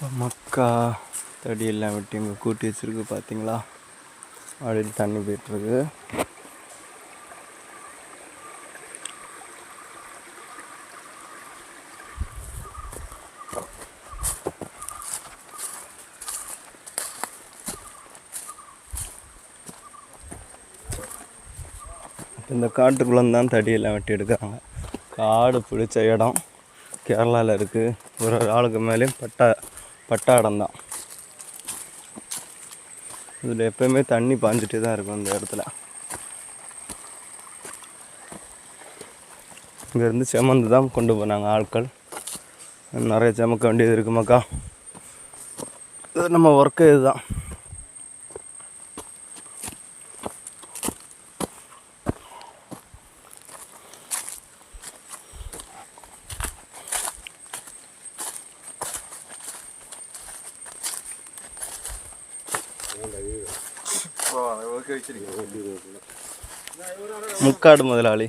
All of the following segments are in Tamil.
மக்கா தடியெல்லாம் வெட்டி இங்கே கூட்டி வச்சுருக்கு பார்த்தீங்களா. அப்படியே தண்ணி போயிட்டுருக்கு. இந்த காட்டுக்குள்ளந்தான் தடியெல்லாம் வெட்டி எடுக்கிறாங்க. காடு பிடிச்ச இடம் கேரளாவில் இருக்குது. ஒரு ஆளுக்கு மேலேயும் பட்டா இடம் தான். இதில் எப்போயுமே தண்ணி பாஞ்சிட்டே தான் இருக்கும். இந்த இடத்துல இங்கேருந்து செமந்து தான் கொண்டு போனாங்க ஆட்கள். நிறைய செமக்க வேண்டியது இருக்குது மக்கா. இது நம்ம ஒர்க்கு இதுதான். முக்காடு முதலாளி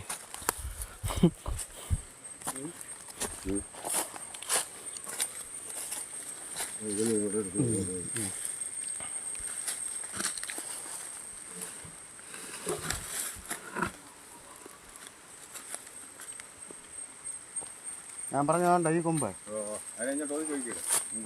ഞാൻ പറഞ്ഞ ഈ കൊമ്പ്